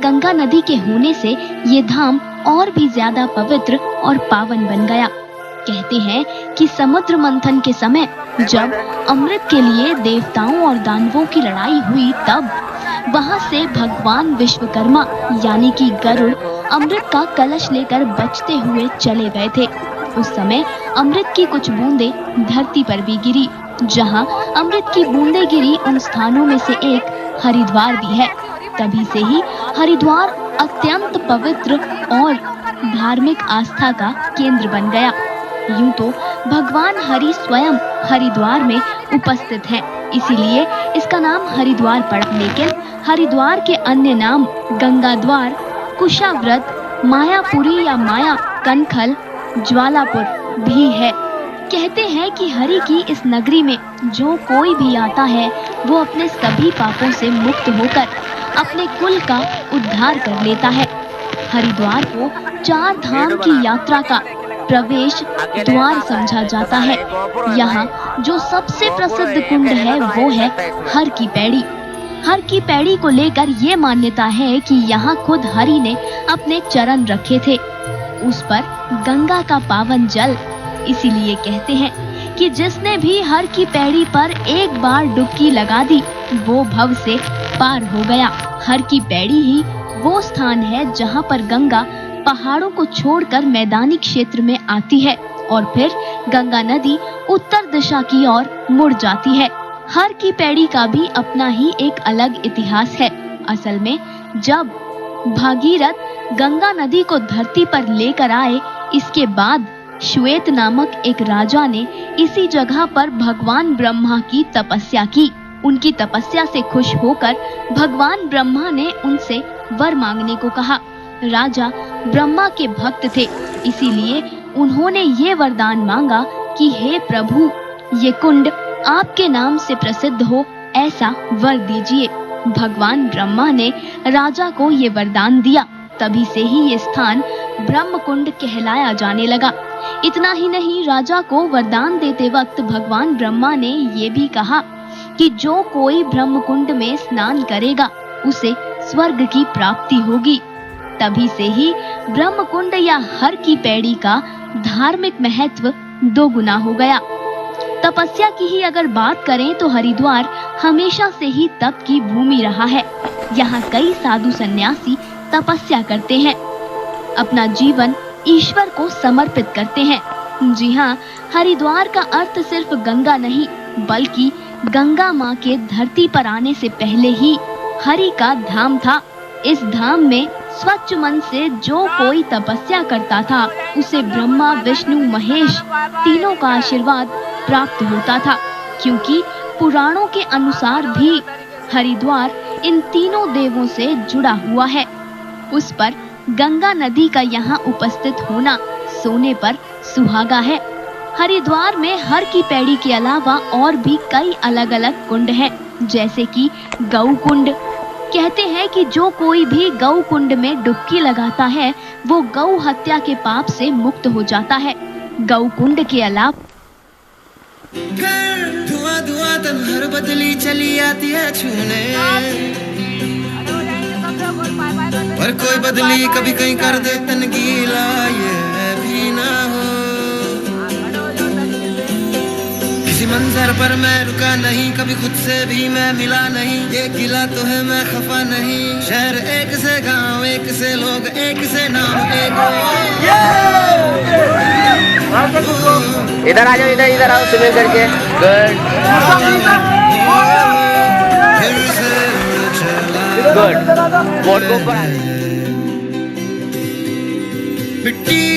गंगा नदी के होने से ये धाम और भी ज्यादा पवित्र और पावन बन गया। कहते हैं कि समुद्र मंथन के समय जब अमृत के लिए देवताओं और दानवों की लड़ाई हुई, तब वहां से भगवान विश्वकर्मा यानी कि गरुड़ अमृत का कलश लेकर बचते हुए चले गए थे। उस समय अमृत की कुछ बूंदें धरती पर भी गिरी। जहां अमृत की बूंदें गिरी, उन स्थानों में से एक हरिद्वार भी है। तभी से ही हरिद्वार अत्यंत पवित्र और धार्मिक आस्था का केंद्र बन गया। यूं तो भगवान हरि स्वयं हरिद्वार में उपस्थित हैं, इसीलिए इसका नाम हरिद्वार पड़ा। लेकिन हरिद्वार के अन्य नाम गंगाद्वार, कुशाव्रत, मायापुरी या माया कनखल, ज्वालापुर भी है। कहते हैं कि हरि की इस नगरी में जो कोई भी आता है वो अपने सभी पापों से मुक्त होकर अपने कुल का उद्धार कर लेता है। हरिद्वार को 4 धाम की यात्रा का प्रवेश द्वार समझा जाता है। यहाँ जो सबसे प्रसिद्ध कुंड है वो है हर की पैड़ी। हर की पैड़ी को लेकर ये मान्यता है कि यहाँ खुद हरि ने अपने चरण रखे थे। उस पर गंगा का पावन जल, इसीलिए कहते हैं कि जिसने भी हर की पैड़ी पर एक बार डुबकी लगा दी वो भव से पार हो गया। हर की पैड़ी ही वो स्थान है जहाँ पर गंगा पहाड़ों को छोड़कर मैदानी क्षेत्र में आती है और फिर गंगा नदी उत्तर दिशा की ओर मुड़ जाती है। हर की पैड़ी का भी अपना ही एक अलग इतिहास है। असल में जब भागीरथ गंगा नदी को धरती पर लेकर आए, इसके बाद श्वेत नामक एक राजा ने इसी जगह पर भगवान ब्रह्मा की तपस्या की। उनकी तपस्या से खुश होकर भगवान ब्रह्मा ने उनसे वर मांगने को कहा। राजा ब्रह्मा के भक्त थे, इसीलिए उन्होंने ये वरदान मांगा कि हे प्रभु, ये कुंड आपके नाम से प्रसिद्ध हो, ऐसा वर दीजिए। भगवान ब्रह्मा ने राजा को ये वरदान दिया। तभी से ही ये स्थान ब्रह्म कुंड कहलाया जाने लगा। इतना ही नहीं, राजा को वरदान देते वक्त भगवान ब्रह्मा ने ये भी कहा कि जो कोई ब्रह्म कुंड में स्नान करेगा उसे स्वर्ग की प्राप्ति होगी। तभी से ही ब्रह्म कुंड या हर की पैड़ी का धार्मिक महत्व 2 गुना हो गया। तपस्या की ही अगर बात करें तो हरिद्वार हमेशा से ही तप की भूमि रहा है। यहाँ कई साधु सन्यासी तपस्या करते हैं, अपना जीवन ईश्वर को समर्पित करते हैं। जी हाँ, हरिद्वार का अर्थ सिर्फ गंगा नहीं, बल्कि गंगा माँ के धरती पर आने से पहले ही हरि का धाम था। इस धाम में स्वच्छ मन से जो कोई तपस्या करता था उसे ब्रह्मा, विष्णु, महेश तीनों का आशीर्वाद प्राप्त होता था, क्योंकि पुराणों के अनुसार भी हरिद्वार इन तीनों देवों से जुड़ा हुआ है। उस पर गंगा नदी का यहाँ उपस्थित होना सोने पर सुहागा है। हरिद्वार में हर की पैड़ी के अलावा और भी कई अलग अलग कुंड हैं, जैसे कि गौ कुंड। कहते हैं कि जो कोई भी गौ कुंड में डुबकी लगाता है वो गौ हत्या के पाप से मुक्त हो जाता है। गौ कुंड के अलावा धुआं धुआं तन्हार बदली चली आती है छूने, पर कोई बदली कभी कहीं कर दे तन गीला, ये भी ना हो। किसी मंजर पर मैं रुका नहीं, कभी खुद से भी मैं मिला नहीं, ये गिला तो है मैं खफा नहीं। शहर एक से, गांव एक से, लोग एक से, नाम एक। इधर आ जाओ, इधर आओ, स्विमिंग करके। गुड। बोर्ड को ऊपर मिट्टी